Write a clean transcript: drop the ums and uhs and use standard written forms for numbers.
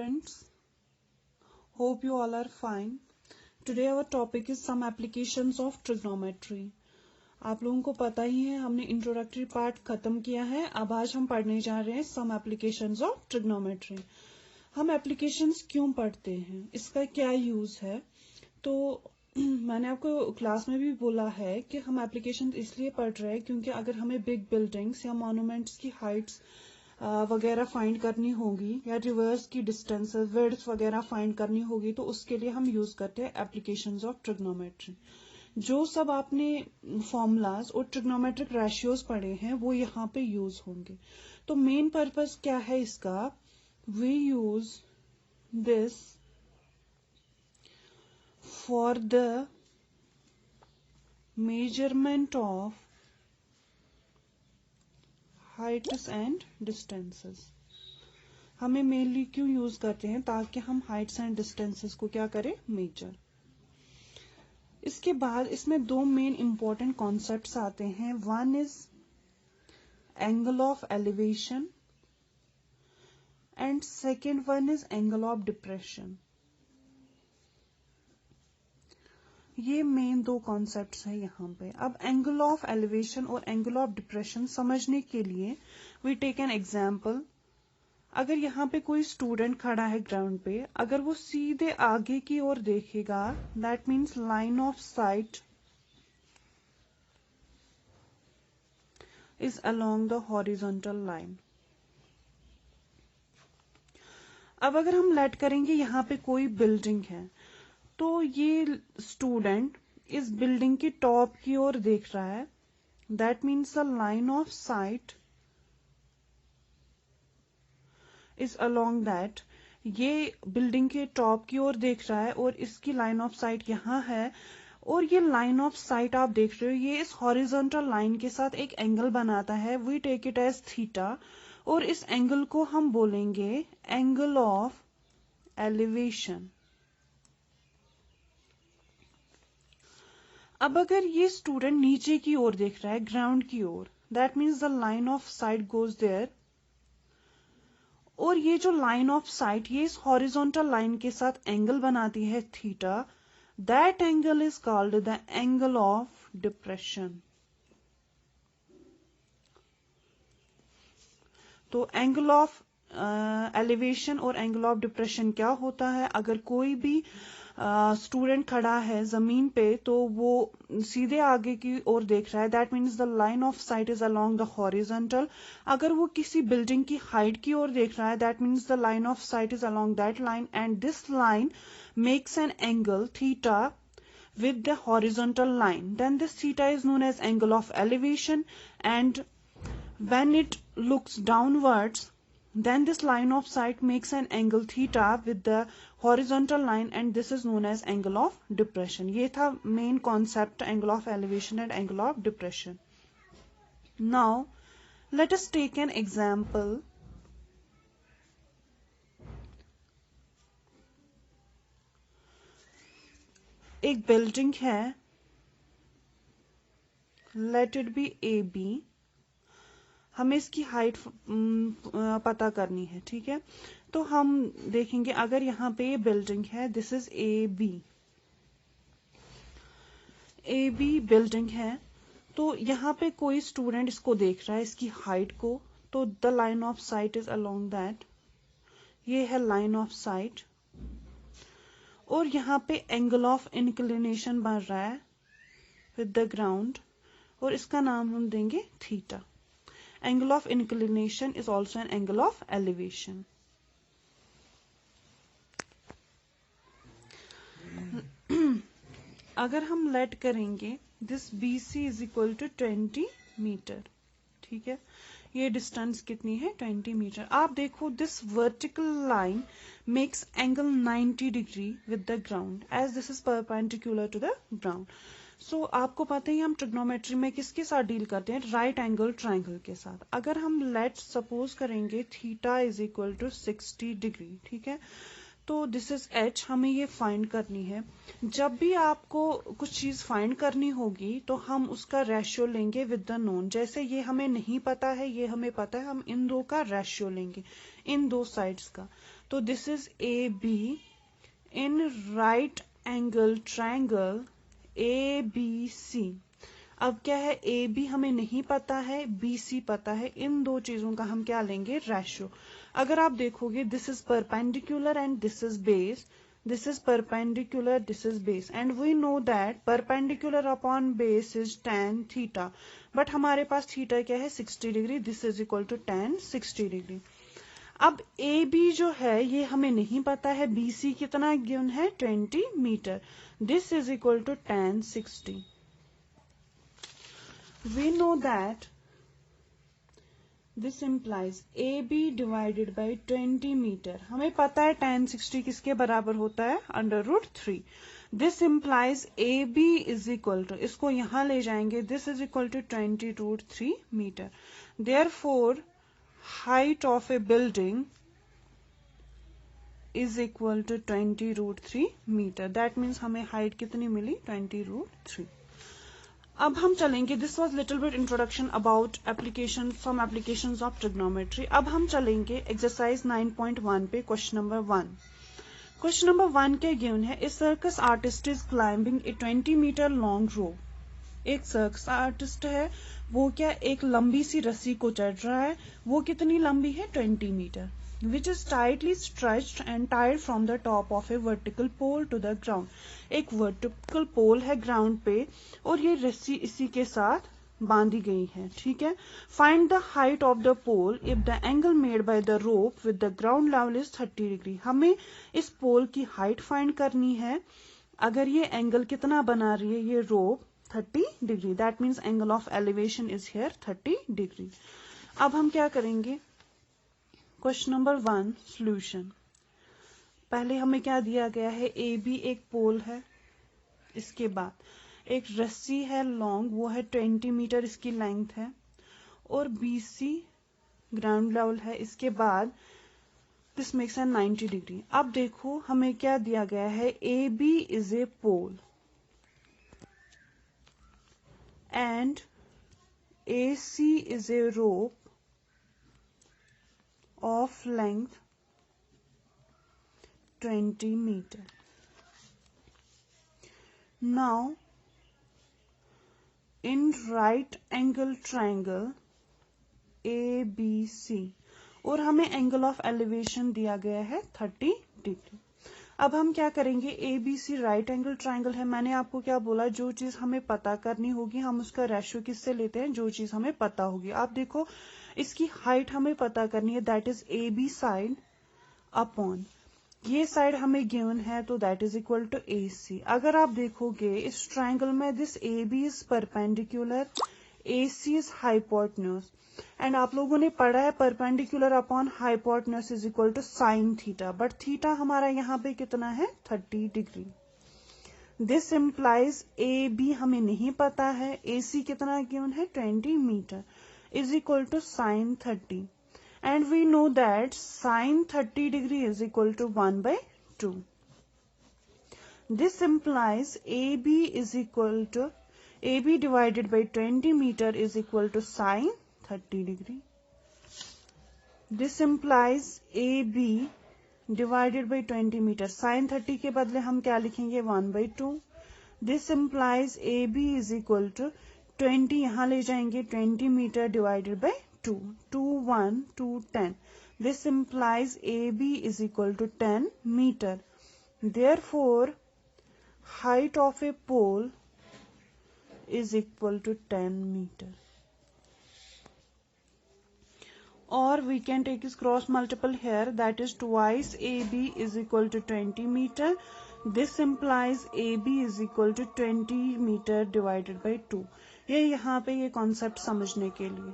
students, hope you all are fine. Today our topic is some applications of trigonometry. आप लोगों को पता ही है हमने इंट्रोडक्टरी पार्ट खत्म किया है. अब आज हम पढ़ने जा रहे हैं सम एप्लीकेशंस ऑफ ट्रिग्नोमेट्री. हम एप्लीकेशंस क्यों पढ़ते हैं, इसका क्या यूज है? तो मैंने आपको क्लास में भी बोला है कि हम एप्लीकेशंस इसलिए पढ़ रहे हैं क्योंकि अगर हमें बिग बिल्डिंग्स या मॉन्यूमेंट्स की हाइट्स वगैरह फाइंड करनी होगी या रिवर्स की डिस्टेंसेस विड्थ वगैरह फाइंड करनी होगी तो उसके लिए हम यूज करते हैं एप्लीकेशंस ऑफ ट्रिग्नोमेट्री. जो सब आपने फॉर्मूलाज और ट्रिग्नोमेट्रिक रेशियोज पढ़े हैं वो यहाँ पे यूज होंगे. तो मेन पर्पस क्या है इसका? We use this for the measurement of heights and distances. हमें मेनली क्यों यूज करते हैं? ताकि हम हाइट्स एंड डिस्टेंसेस को क्या करें? मेजर. इसके बाद इसमें दो मेन इंपॉर्टेंट कॉन्सेप्ट्स आते हैं. One is angle of elevation and second one is angle of depression. ये मेन दो कॉन्सेप्ट्स हैं यहाँ पे. अब एंगल ऑफ एलिवेशन और एंगल ऑफ डिप्रेशन समझने के लिए वी टेक एन एग्जाम्पल. अगर यहाँ पे कोई स्टूडेंट खड़ा है ग्राउंड पे, अगर वो सीधे आगे की ओर देखेगा, that means line of site is along the horizontal line. अब अगर हम लेट करेंगे यहाँ पे कोई बिल्डिंग है, तो ये स्टूडेंट इस बिल्डिंग की टॉप की ओर देख रहा है. That means the line of site is along that. ये बिल्डिंग के टॉप की ओर देख रहा है और इसकी लाइन ऑफ साइट यहाँ है. और ये लाइन ऑफ साइट आप देख रहे हो, ये इस हॉरिजॉन्टल लाइन के साथ एक एंगल बनाता है. We take it as theta और इस एंगल को हम बोलेंगे एंगल ऑफ एलिवेशन. अब अगर ये स्टूडेंट नीचे की ओर देख रहा है, ग्राउंड की ओर, that means the line of sight goes there. और ये जो लाइन ऑफ साइट ये इस हॉरिजॉन्टल लाइन के साथ एंगल बनाती है theta. That angle is called the angle of depression. तो एंगल ऑफ एलिवेशन और एंगल ऑफ डिप्रेशन क्या होता है? अगर कोई भी स्टूडेंट खड़ा है जमीन पे तो वो सीधे आगे की ओर देख रहा है, that means the line of site is along the horizontal. अगर वो किसी बिल्डिंग की हाइट की ओर देख रहा है, that means the line of site is along that line and this line makes an angle theta with the horizontal line. Then this theta is known as angle of elevation, and when it looks downwards, then this line of sight makes an angle theta with the horizontal line, and this is known as angle of depression. ये था main concept angle of elevation and angle of depression. Now let us take an example. एक building है, let it be A B. हमें इसकी height पता करनी है, ठीक है? तो हम देखेंगे अगर यहाँ पे ये बिल्डिंग है, this is A B. A B building है, तो यहाँ पे कोई स्टूडेंट इसको देख रहा है, इसकी हाइट को. तो the line of site is along that. ये है लाइन ऑफ साइट और यहाँ पे एंगल ऑफ इंक्लिनेशन बन रहा है विद द ग्राउंड और इसका नाम हम देंगे theta. Angle of inclination is also an angle of elevation. अगर हम लेट करेंगे this B C is equal to 20 metre, ठीक है? ये डिस्टेंस कितनी है? 20 मीटर. आप देखो this vertical line makes angle 90 degree with the ground as this is perpendicular to the ground. So आपको पता है हम ट्रिग्नोमेट्री में किसके साथ डील करते हैं? राइट एंगल ट्रायंगल के साथ. अगर हम लेट सपोज करेंगे theta is equal to 60 degree, ठीक है? तो दिस इज एच. हमें ये फाइंड करनी है. जब भी आपको कुछ चीज फाइंड करनी होगी तो हम उसका रेशियो लेंगे विद द नोन. जैसे ये हमें नहीं पता है, ये हमें पता है, हम इन दो का रेशियो लेंगे, इन दो साइड्स का. तो this is A B in right angle triangle A B C. अब क्या है, ए बी हमें नहीं पता है, बी सी पता है, इन दो चीजों का हम क्या लेंगे, रेशियो। अगर आप देखोगे this is perpendicular and this is base, this is perpendicular, this is base, and we know that perpendicular upon base is tan theta, but हमारे पास थीटा क्या है 60 degree, this is equal to tan 60 degree. अब A B जो है ये हमें नहीं पता है, बी सी कितना गिवन है 20 metre, this is equal to tan 60। we know that this implies AB divided by 20 metre. हमें पता है tan 60 किसके बराबर होता है, √3। This implies AB is equal to, इसको यहां ले जाएंगे, this is equal to 20√3 metre. Therefore, height of a building is equal to 20√3 metre. That means हमें height कितनी मिली, 20√3। अब हम चलेंगे, this was little bit introduction about application, some applications of trigonometry. अब हम चलेंगे एक्सरसाइज 9.1 पे, क्वेश्चन नंबर 1। क्वेश्चन नंबर 1 के गिवन है, a circus artist is climbing a 20 metre long rope. एक सर्कस आर्टिस्ट है, वो क्या एक लंबी सी रस्सी को चढ़ रहा है, वो कितनी लंबी है 20 metre, which is tightly stretched and tied from the top of a vertical pole to the ground। एक वर्टिकल पोल है ग्राउंड पे और ये रस्सी इसी के साथ बांधी गई है, ठीक है। Find the height of the pole if the angle made by the rope with the ground level is 30 degree. हमें इस पोल की हाइट फाइंड करनी है अगर ये एंगल कितना बना रही है, ये रोप 30 degree, that means angle of elevation is here 30 degree. अब हम क्या करेंगे, क्वेश्चन नंबर 1 सॉल्यूशन। पहले हमें क्या दिया गया है, ए बी एक पोल है, इसके बाद एक रस्सी है लॉन्ग, वो है 20 मीटर इसकी लेंथ है, और बी सी ग्राउंड लेवल है, इसके बाद दिस मेक्स एन 90 डिग्री। अब देखो हमें क्या दिया गया है, A B is a pole and A C is a rope of length 20 meter। Now in right angle triangle ABC, और हमें एंगल ऑफ एलिवेशन दिया गया है 30 डिग्री। अब हम क्या करेंगे, ABC राइट एंगल ट्राइंगल है, मैंने आपको क्या बोला, जो चीज हमें पता करनी होगी हम उसका रेशियो किससे लेते हैं, जो चीज हमें पता होगी। आप देखो इसकी हाइट हमें पता करनी है, that is A B side upon ये साइड हमें गिवन है, तो that is equal to A C. अगर आप देखोगे इस ट्राइंगल में this A B is perpendicular, A C is hypotenuse, and आप लोगों ने पढ़ा है perpendicular upon hypotenuse is equal to sine theta, but theta हमारा यहाँ पे कितना है 30 degree. This implies A B हमें नहीं पता है, ए सी कितना गिवन है 20 metre is equal to sine 30, and we know that sine 30 degree is equal to 1/2। This implies AB is equal to AB divided by 20 meter is equal to sine 30 degree। This implies AB divided by 20 meter, sine 30 के बदले हम क्या लिखेंगे 1/2। This implies AB is equal to 20 यहां ले जाएंगे 20 metre divided by 2, 2 1 2 10। This implies A B is equal to 10 metre. Therefore height of a pole is equal to 10 metre. और we can take इस cross multiple here, that is twice A B is equal to 20 metre. This implies A B is equal to 20 metre divided by 2। ये यहाँ पे ये concept समझने के लिए